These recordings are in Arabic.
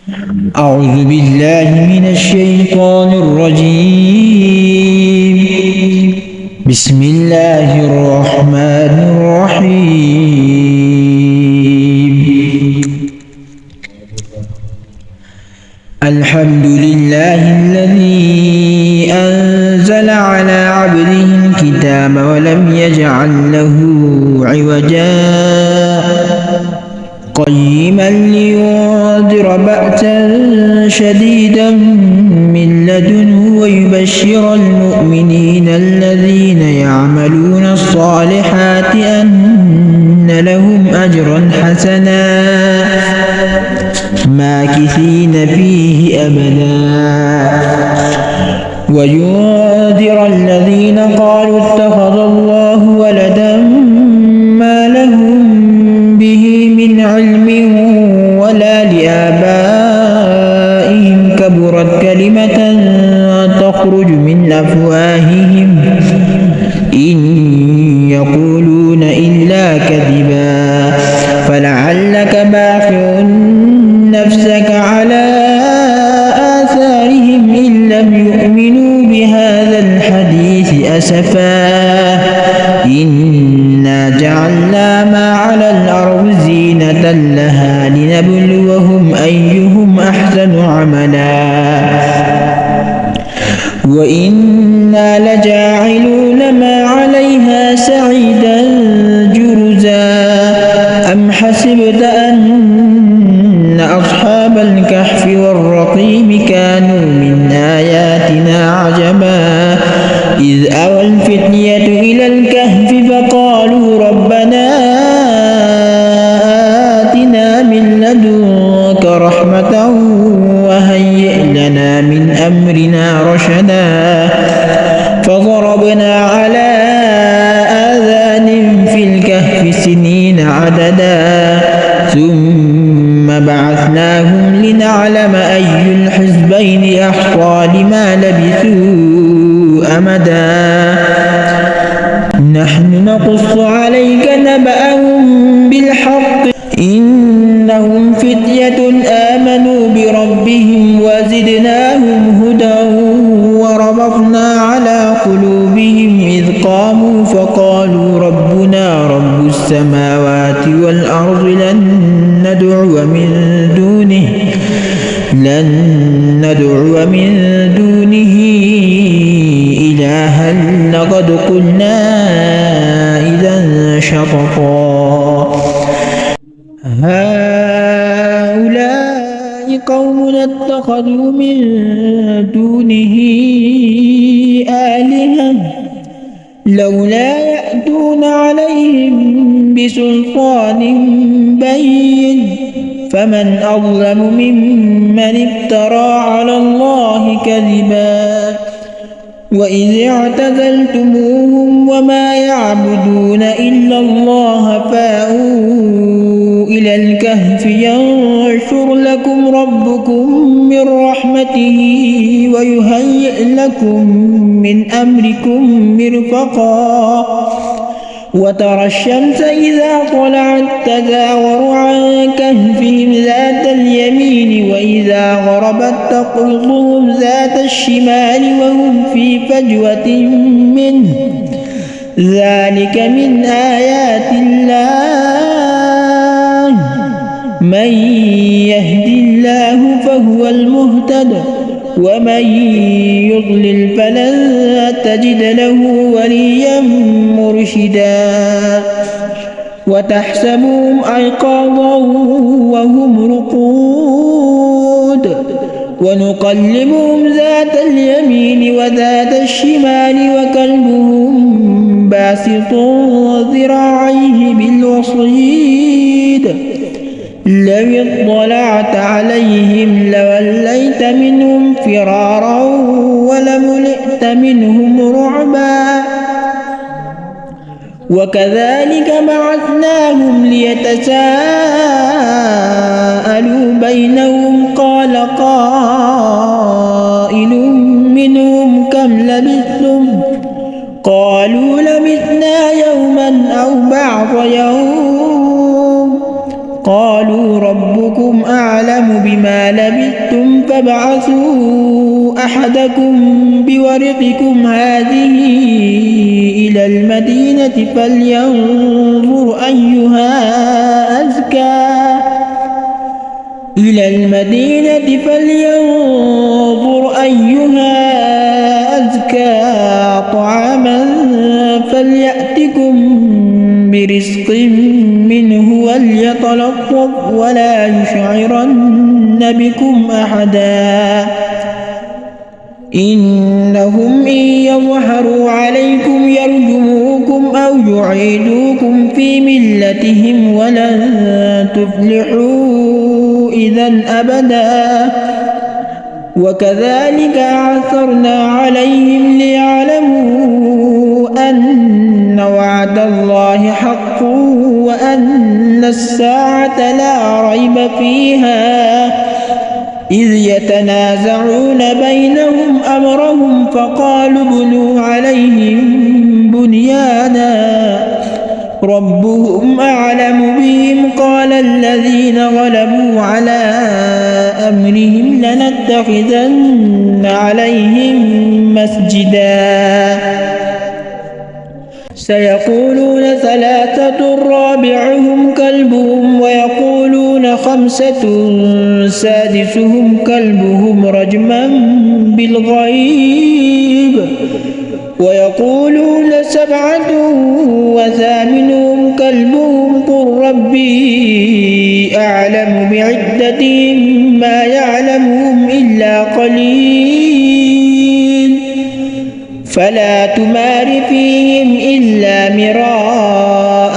أعوذ بالله من الشيطان الرجيم. بسم الله الرحمن الرحيم. الحمد لله الذي أنزل على عبده الكتاب ولم يجعل له عوجا قيما لينذر بأسا شديدا من لدنه ويبشر المؤمنين الذين يعملون الصالحات أن لهم أجرا حسنا ماكثين فيه أبدا وينذر الذين قالوا اتخذ الله ولدا ما لهم به من علم ولا لآبائهم كبرت كلمة تخرج من أفواههم إن يقولون إلا كذبا فلعلك باخع نفسك على آثارهم إن لم يؤمنوا بهذا الحديث أسفا إنا جعلنا ما على الأرض زينة لها لنبلوهم أيهم أحسن عملا وإنا لجاعلون ما عليها سعيدا جرزا أم حسبت أن أصحاب الكهف والرقيم كانوا من آياتنا عجبا إذ أوى الفتية إلى الكهف فقالوا ربنا آتنا من لدنك رحمة وهيئ لنا من أمرنا رشدا فضربنا على آذان في الكهف سنين عددا ثم بعثناهم لنعلم أي الحزبين أحصى لما لبثوا أمدا نحن نقص عليك نبأهم بالحق إنهم فتية آمنوا بربهم وزدناهم هدى وربطنا على قلوبهم إذ قاموا فقالوا ربنا رب السماوات والأرض لن ندعو من دونه إلها لقد قلنا إذا شططا هؤلاء قوم اتخذوا من دونه آلهة لولا يأتون عليهم بسلطان بين فمن أظلم ممن افترى على الله كذبا وإذ اعتزلتموهم وما يعبدون إلا الله فاووا إلى الكهف ينشر لكم ربكم من رحمته ويهيئ لكم من أمركم مرفقا وترى الشمس إذا طلعت تزاور عن كهفهم ذات اليمين وإذا غربت تقرضهم ذات الشمال وهم في فجوة منه ذلك من آيات الله من يهد الله فهو المهتد ومن يضلل فلن تجد له وليا مرشدا وتحسبهم أيقاظا وهم رقود ونقلبهم ذات اليمين وذات الشمال وكلبهم باسط ذراعيه بالوصيد لو اطلعت عليهم لوليت منهم فرارا ولملئت منهم رعبا وكذلك بعثناهم ليتساءلوا بينهم قال قائل منهم كم لبثتم قالوا لبثنا يوما أو بعض يوم قالوا ربكم أعلم أعلم بما لبثتم فابعثوا أحدكم بورقكم هذه إلى المدينة فلينظر أيها أزكى طعاما فليأتكم برزق منه وليتلطف ولا يشعرن بكم أحدا إنهم إن يظهروا عليكم يرجموكم أو يعيدوكم في ملتهم ولن تفلحوا إذا أبدا وكذلك أعثرنا عليهم ليعلموا أن وعد الله حق وأن الساعة لا ريب فيها إذ يتنازعون بينهم أمرهم فقالوا ابنوا عليهم بنيانا ربهم أعلم بهم قال الذين غلبوا على أمرهم لنتخذن عليهم مسجدا سيقولون ثلاثة رابعهم كلبهم ويقولون خمسة سادسهم كلبهم رجما بالغيب ويقولون سبعة وثامنهم كلبهم قل ربي أعلم بعدتهم ما يعلمهم إلا قليل فلا تمار فيهم إلا مراء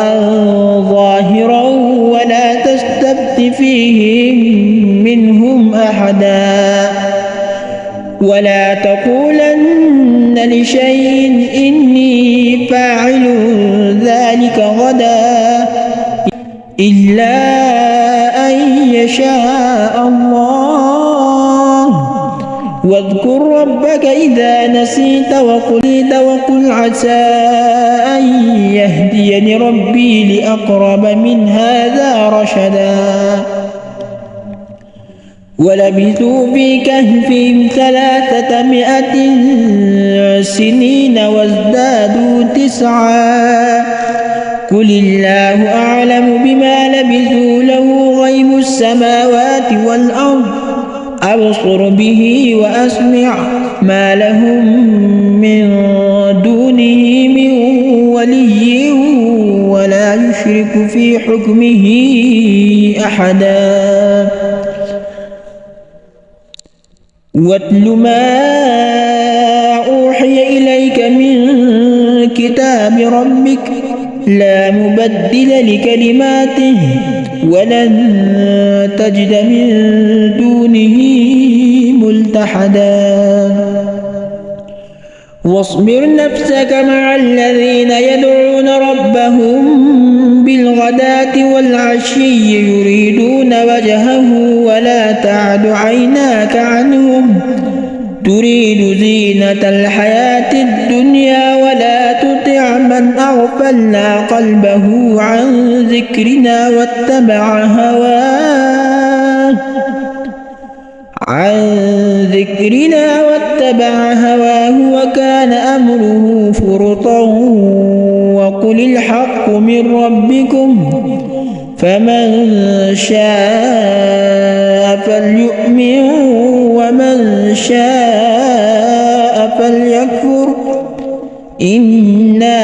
ظاهرا ولا تستفت فيهم منهم أحدا ولا تقولن لشيء إني فاعل ذلك غدا إلا أن يشاء الله واذكر ربك إذا نسيت وقل عسى أن يهديني ربي لأقرب من هذا رشدا ولبثوا في كهفهم 300 سنين وازدادوا 9 قل الله أعلم بما لبثوا له غيب السماوات والأرض أبصر به وأسمع ما لهم من دونه من ولي ولا يشرك في حكمه أحدا واتل ما أوحي إليك من كتاب ربك لا مبدل لكلماته ولن تجد من دونه ملتحدا واصبر نفسك مع الذين يدعون ربهم بالغداة والعشي يريدون وجهه ولا تعد عيناك عنهم تريد زينة الحياة الدنيا ولا تطع من أغفلنا قلبه عن ذكرنا واتبع هواه وكان أمره فرطا وقل الحق من ربكم فمن شاء فليؤمن ومن شاء فليكفر إنا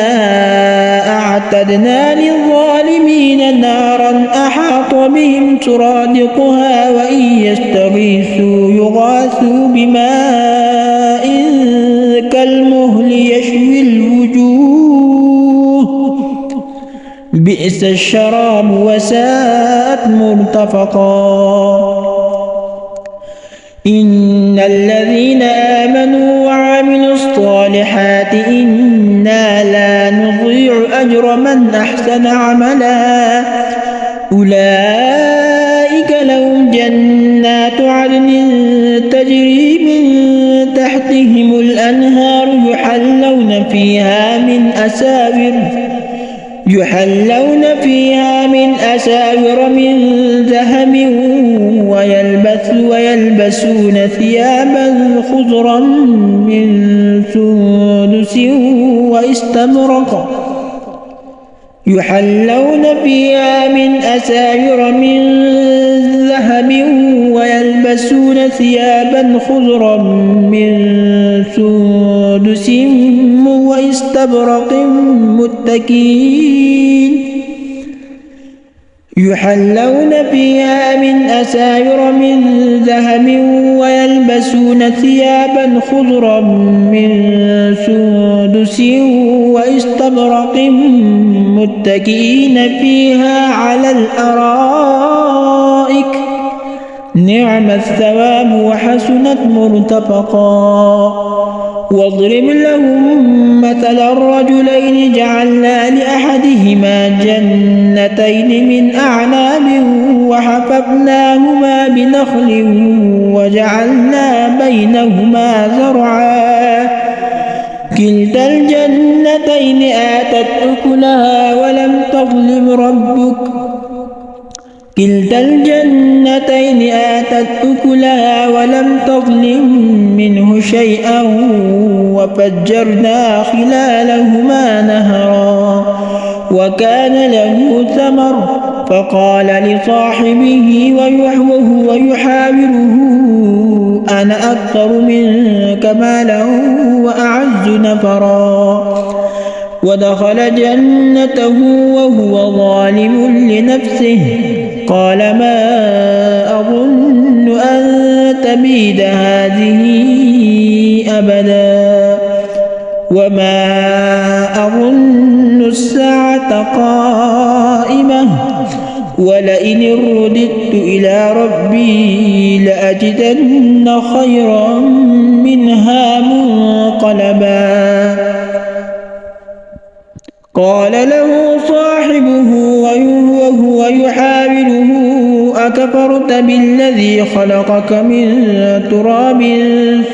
أعتدنا للظالمين نارا أحاط بهم سرادقها وإن يستغيثوا يغاثوا بماء كالمهل يشوي الوجوه بئس الشراب وساءت مرتفقا إن الذين آمنوا وعملوا الصالحات إنا لا نضيع أجر من أحسن عملا أولئك لهم جنات عدن تجري من تحتهم الأنهار يحلون يحلون فيها من أساور من ذهب ويلبسون ثيابا خضرا من سندس واستبرق يحلون فيها من أساور من ذهب ويلبسون ثيابا خضرا من سندس واستبرق متكئين يحلون فيها من أساور من ذهب ويلبسون ثيابا خضرا من سندس واستبرق متكئين فيها على الأرائك نعم الثواب وحسنت مرتفقا واضرب لهم مثل الرجلين جعلنا لأحدهما جنتين من أعناب وحففناهما بنخل وجعلنا بينهما زرعا كلتا الجنتين آتت أكلها ولم تظلم منه شيئا وفجرنا خلالهما نهرا وكان له ثمر فقال لصاحبه وهو يحاوره أنا أكثر منك مالا وأعز نفرا ودخل جنته وهو ظالم لنفسه قال ما أظن أن تبيد هذه أبدا وما أظن الساعة قائمة ولئن رددت إلى ربي لأجدن خيرا منها منقلبا قال له صاحبه وهو يحاوره أكفرت بالذي خلقك من تراب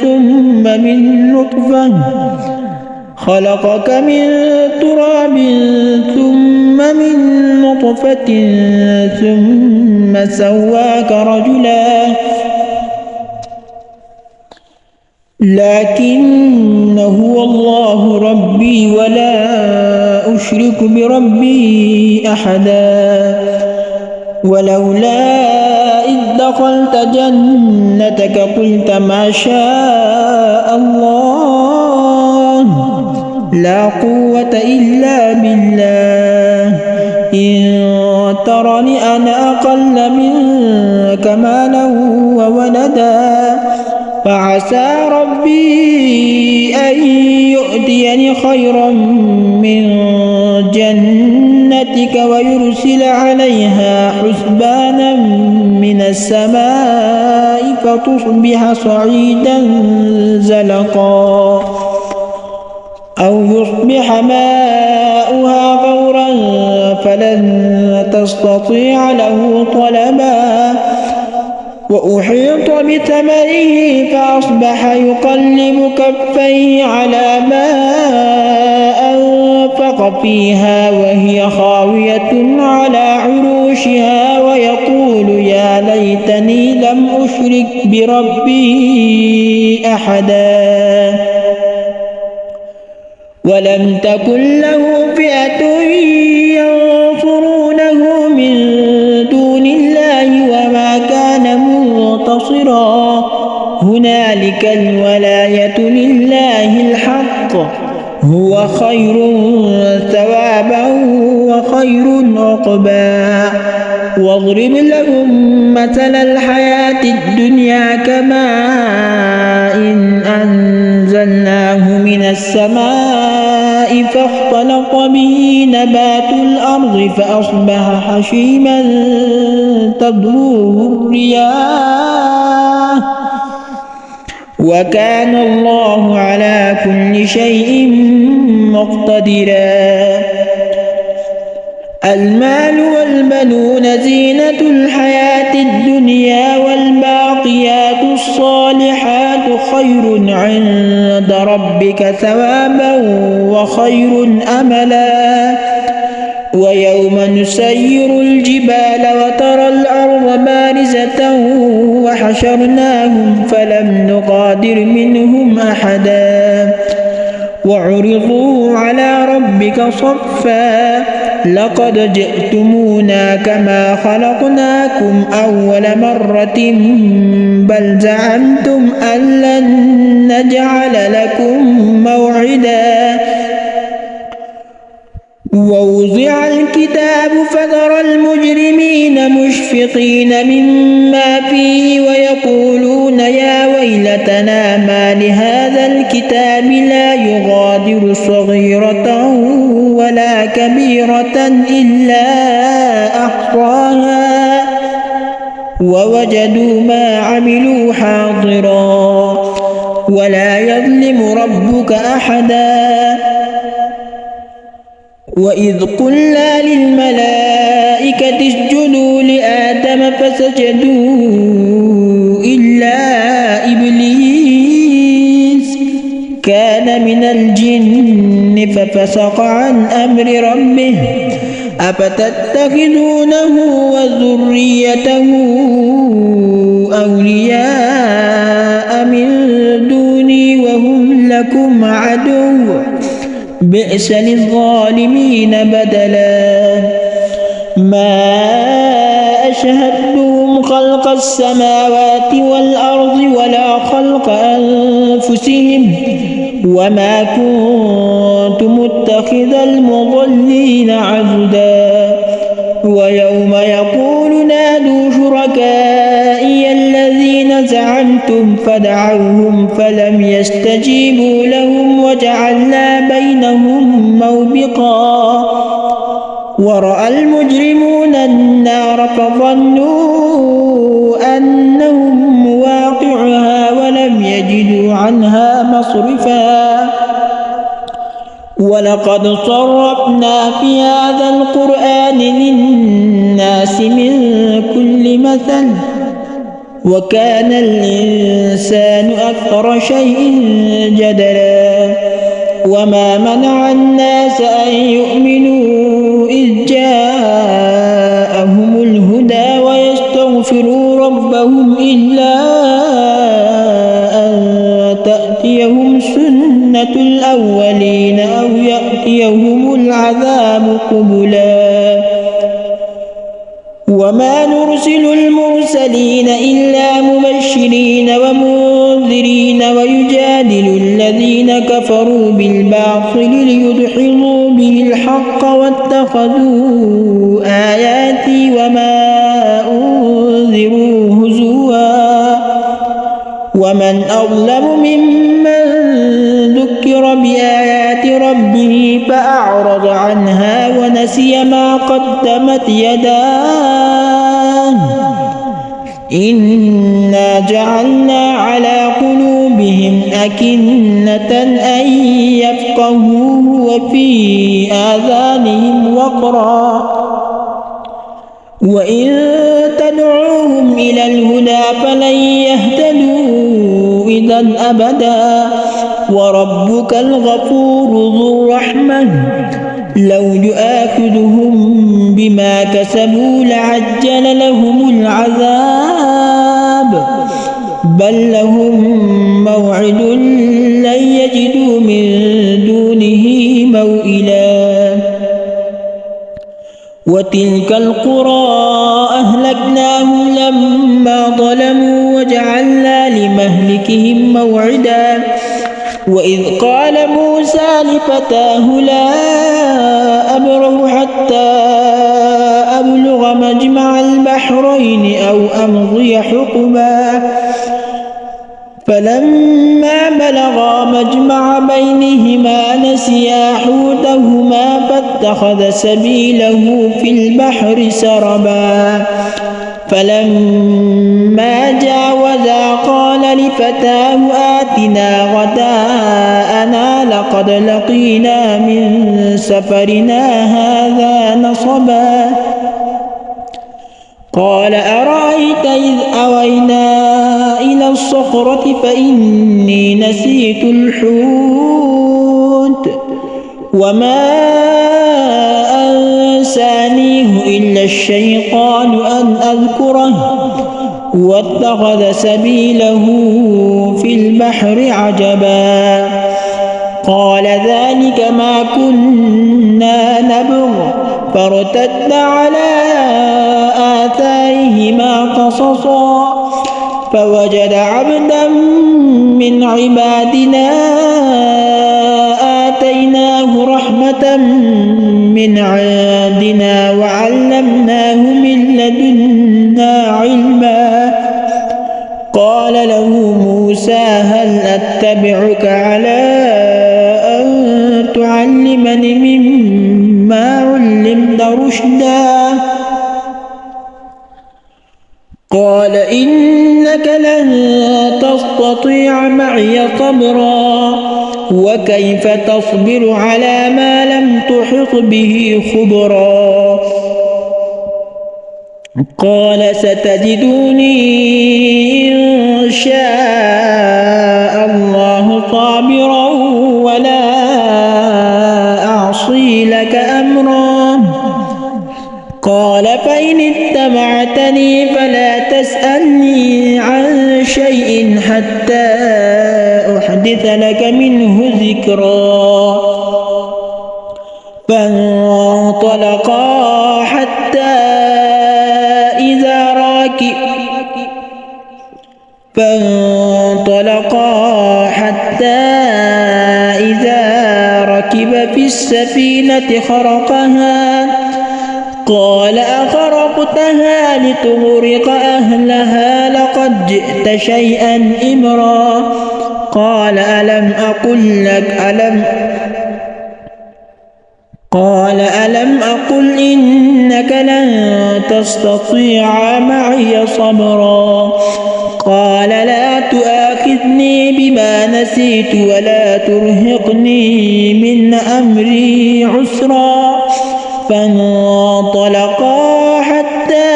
ثم من نطفة ثم سواك رجلا لكن هو الله ربي ولا أشرك بربي أحدا ولولا إذ دخلت جنتك قلت ما شاء الله لا قوة إلا بالله إن ترني أنا أقل منك مالا وولدا فعسى ربي أن يؤتيني خيرا من جنتك ويرسل عليها حسبانا من السماء فتصبح صعيدا زلقا أو يصبح ماؤها غورا فلن تستطيع له طلبا وأحيط بثمره فأصبح يقلب كفيه على ما أنفق فيها وهي خاوية على عروشها ويقول يا ليتني لم أشرك بربي أحدا ولم تكن له فئة ينصرونه من دون الله وما كان منتصرا هنالك الولاية لله الحق هو خير ثوابا وخير عقبا واضرب لهم مثل الحياة الدنيا كماء إن أنزلناه من السماء فاختلط به نبات الأرض فأصبح حشيما تذروه الرياح وكان الله على كل شيء مقتدرا المال والبنون زينة الحياة الدنيا والباقيات الصالحات خير عند ربك ثوابا وخير أملا وحشرناهم فلم نغادر منهم أحدا وعرضوا على ربك صفا لقد جئتمونا كما خلقناكم أول مرة بل زعمتم أن لن نجعل لكم موعدا ووضع الكتاب فترى المجرمين مشفقين مما فيه ويقولون يا ويلتنا ما لهذا الكتاب لا يغادر صغيرة ولا كبيرة إلا أحصاها ووجدوا ما عملوا حاضرا ولا يظلم ربك أحدا وإذ قلنا للملائكة اسجدوا لآدم فسجدوا إلا إبليس كان من الجن ففسق عن أمر ربه أفتتخذونه وذريته أولياء من دوني وهم لكم عدو بئس للظالمين بدلا ما أشهدتهم خلق السماوات والأرض ولا خلق أنفسهم وما كنت متخذ المضلين عضدا ويوم يقول نادوا شركائي الذين زعمتم فدعوهم فلم يستجيبوا لهم وجعلنا بينهم موبقا ورأى المجرمون النار فظنوا أنهم مواقعها ولم يجدوا عنها مصرفا ولقد صرفنا في هذا القرآن للناس من كل مثل وكان الإنسان أكثر شيء جدلا وما منع الناس أن يؤمنوا إذ جاءهم الهدى ويستغفروا ربهم إلا أن تأتيهم سنة الأولين أو يأتيهم العذاب قبلا وما نرسل المرسلين إلا مبشرين ومنذرين ويجادل الذين كفروا بالباطل ليدحضوا به الحق واتخذوا آياتي وما أنذروا هزوا ومن أظلم ممن ذكر بآيات ربه فأعرض عنها ونسي ما قدمت يداه إنا جعلنا على قلوبهم أكنة أن يفقهوه وفي آذانهم وقرا وإن تدعوهم إلى الهدى فلن يهتدوا إذا أبدا وربك الغفور ذو الرحمة لو يؤاخذهم بما كسبوا لعجل لهم العذاب بل لهم موعد لن يجدوا من دونه موئلا وتلك القرى أهلكناهم لما ظلموا وجعلنا لمهلكهم موعدا وإذ قال موسى لفتاه لا أبرح حتى أبلغ مجمع البحرين أو أمضي حقبا فلما بلغا مجمع بينهما نسيا حوتهما فاتخذ سبيله في البحر سربا فلما جاوزا قال لفتاه آتنا غداءنا لقد لقينا من سفرنا هذا نصبا قال أرأيت إذ أوينا إلى الصخرة فإني نسيت الحوت وما أنسانيه إلا الشيطان أن أذكره واتخذ سبيله في البحر عجبا قال ذلك ما كنا نبغ فارتد على آثارهما قصصا فوجد عبدا من عبادنا آتيناه رحمة من عندنا وعلمناه من لدنا علما قال له موسى هل أتبعك على أن تعلمني مما علمت رشدا قال إنك لن تستطيع معي صبرا وكيف تصبر على ما لم تحط به خبرا قال ستجدوني إن شاء الله صابرا ولا أعصي لك أمرا قال فإن اتبعتني فلا تسألني عن شيء حتى أحدث لك منه ذكرا فانطلقا حتى إذا ركب في السفينة خرقها قال أخرقتها لتغرق أهلها لقد جئت شيئا إمرا قال ألم أقل إنك لن تستطيع معي صبرا قال لا تؤاخذني بما نسيت ولا ترهقني من أمري عسرا فانطلقا حتى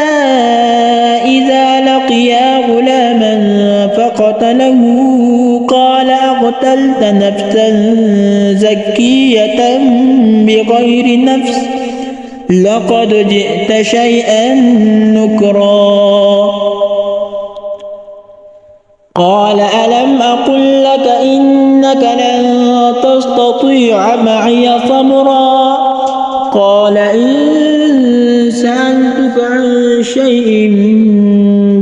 إذا لقيا غلاما فقتله قال أقتلت نفسا زكية بغير نفس لقد جئت شيئا نكرا قال ألم أقل لك إنك لن تستطيع معي صبرا قال إن سألتك عن شيء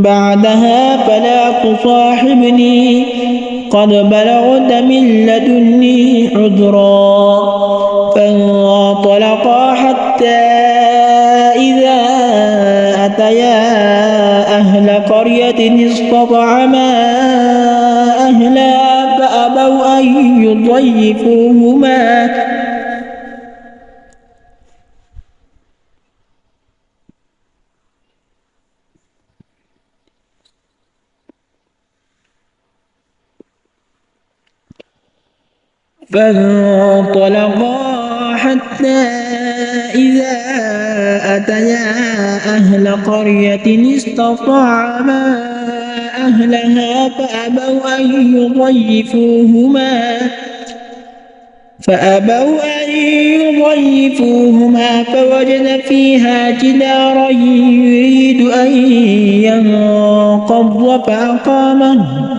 بعدها فلا تصاحبني قد بلغت من لدني عذرا فانطلقا حتى إذا أتيا أهل قرية استطعما أهلها فأبوا أن يضيفوهما فانطلقا حتى إذا أتيا أهل قرية استطعما أهلها فأبوا أن يضيفوهما فوجد فيها جدارا يريد أن ينقض فأقامه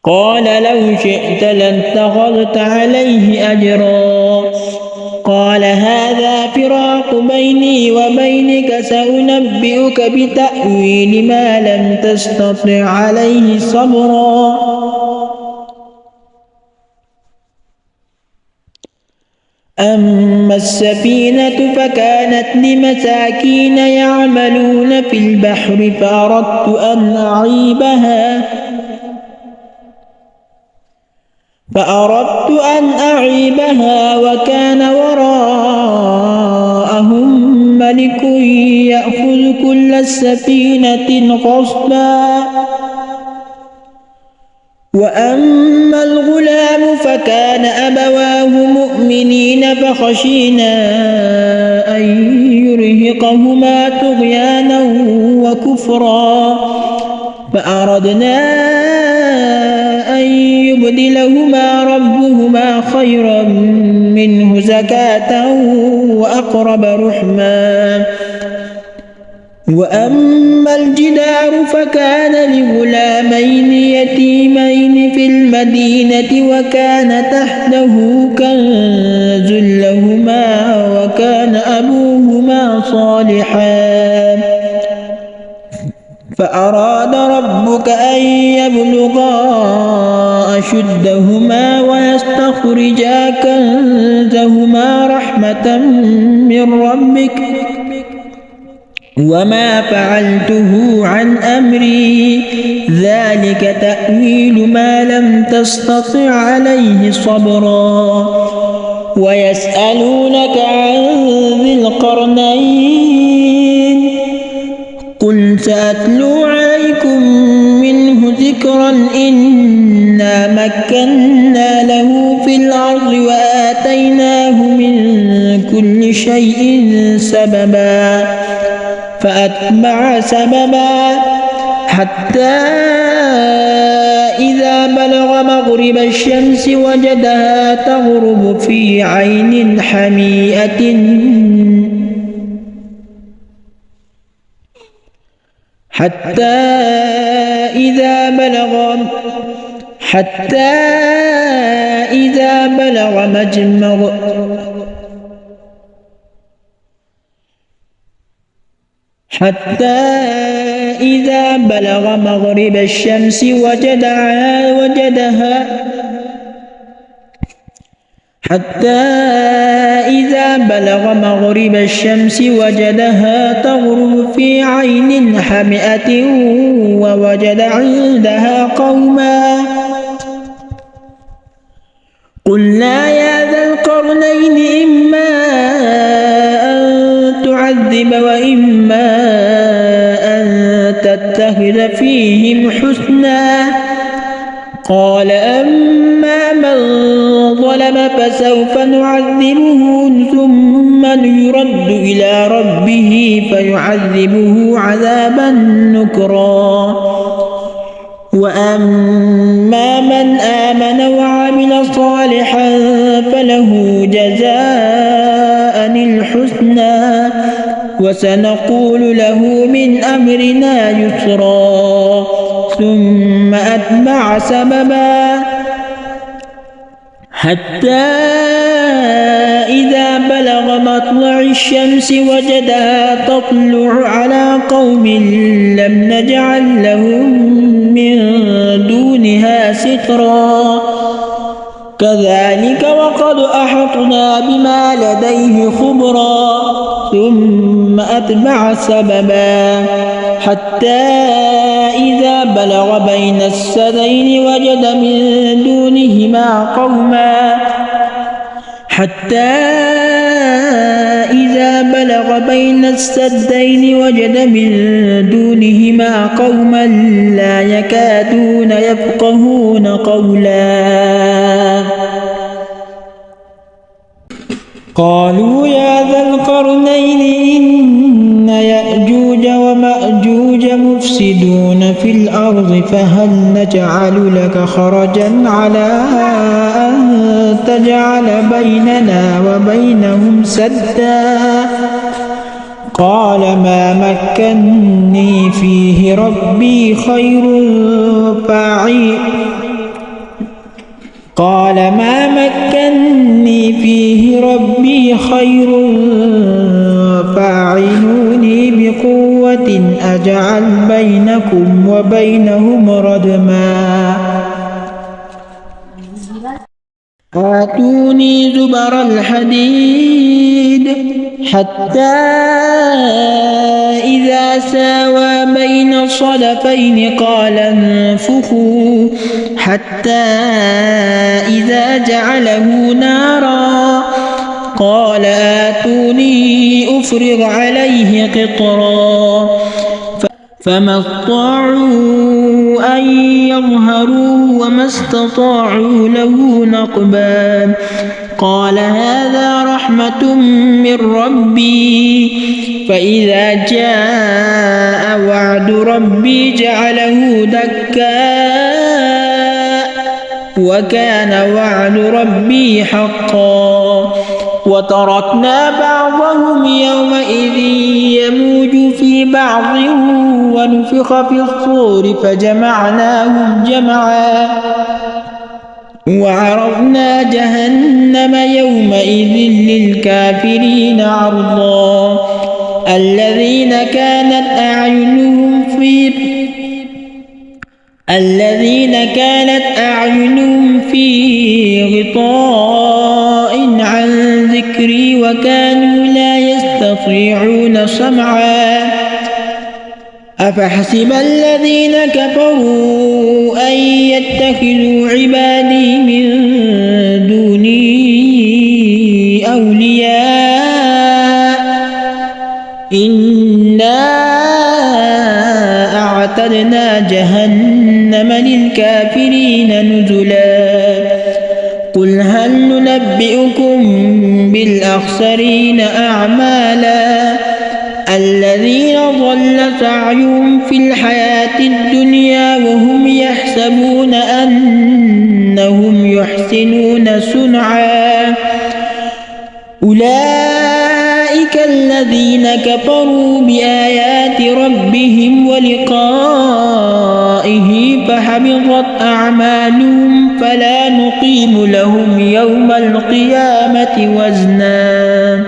قال لو شئت لاتخذت عليه أجرا قال هذا فراق بيني وبينك سأنبئك بتأويل ما لم تستطع عليه صبرا أما السفينة فكانت لمساكين يعملون في البحر فأردت أن أعيبها وكان وراءهم ملك يأخذ كل سفينة غصبا وأما الغلام فكان أبواه مؤمنين فخشينا أن يرهقهما طغيانا وكفرا فأردنا أن يبدلهما ربهما خيرا منه زكاة وأقرب رحما. وأما الجدار فكان لغلامين يتيمين في المدينة وكان تحته كنز لهما وكان أبوهما صالحا فأراد ربك أن يبلغا أشدهما ويستخرجا كنزهما رحمة من ربك وما فعلته عن أمري ذلك تأويل ما لم تستطع عليه صبرا. ويسألونك عن ذي القرنين قل سأتلو عليكم منه ذكرا إنا مكنا له في الأرض وآتيناه من كل شيء سببا فأتبع سببا حتى إذا بلغ مغرب الشمس وجدها تغرب في عين حميئة حتى إذا بلغ مغرب الشمس وجدها تغرب في عين حمئة ووجد عندها قوما قلنا يا ذا القرنين إما أن تعذب وإما أن تتخذ فيهم حسنا قال أما من ظلم فسوف نعذبه ثم يرد إلى ربه فيعذبه عذابا نكرا وأما من آمن وعمل صالحا فله جزاء الحسنى وسنقول له من أمرنا يسرا ثم أتبع سببا حتى إذا بلغ مطلع الشمس وجدها تطلع على قوم لم نجعل لهم من دونها سترا كذلك وقد أحطنا بما لديه خبرا ثم أتبع سببا حتى إذا بلغ بين السدين وجد من دونهما قوما لا يكادون يفقهون قولا قالوا يا ذا القرنين إن يأجوج ومأجوج مفسدون في الأرض فهل نجعل لك خرجا على أن تجعل بيننا وبينهم سدا قال ما مكني فيه ربي خير فاعينوني بقوة أجعل بينكم وبينهم ردما آتوني زبر الحديد حتى إذا ساوى بين الصدفين قال انفخوا حتى إذا جعله نارا قال آتوني أفرغ عليه قطرا فما استطاعوا أن يظهروا وما استطاعوا له نقبا قال هذا رحمة من ربي فإذا جاء وعد ربي جعله دكا وكان وعد ربي حقا وتركنا بعضهم يومئذ يموج في بعض ونفخ في الصور فجمعناهم جمعا وعرضنا جهنم يومئذ للكافرين عرضا الذين كانت أعينهم في غطاء عن ذكري وكانوا لا يستطيعون سمعا أفحسب الذين كفروا أن يتخذوا عبادي من دوني أولياء إنا أعتدنا جهنم للكافرين نزلا قل هل ننبئكم بالأخسرين أعمالا الذين ضل سعيهم في الحياة الدنيا وهم يحسبون أنهم يحسنون صنعا أولئك الذين كفروا بآيات ربهم ولقائه فحبطت أعمالهم فلا نقيم لهم يوم القيامة وزنا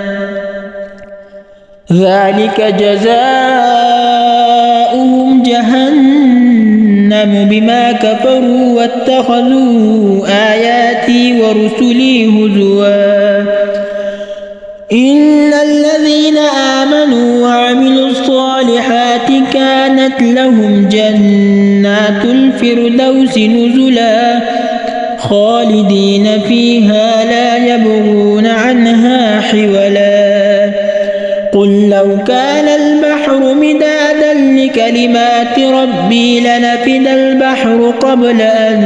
ذلك جزاؤهم جهنم بما كفروا واتخذوا آياتي ورسلي هزوا إن الذين آمنوا وعملوا الصالحات كانت لهم جنات الفردوس نزلا خالدين فيها لا يبغون عنها حولا قل لو كان البحر مدادا لكلمات ربي لنفد البحر قبل أن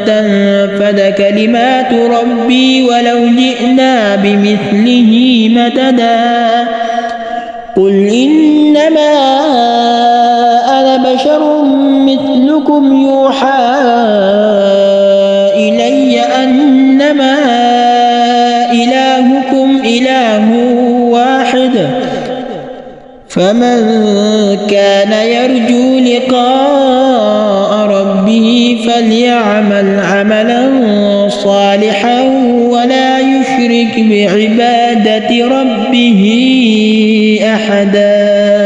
تنفد كلمات ربي ولو جئنا بمثله مددا قل إنما أنا بشر مثلكم يوحى إلي أنما إلهكم إله واحد فمن كان يرجو لقاء ربه فليعمل عملا صالحا ولا يشرك بعبادة ربه أحدا.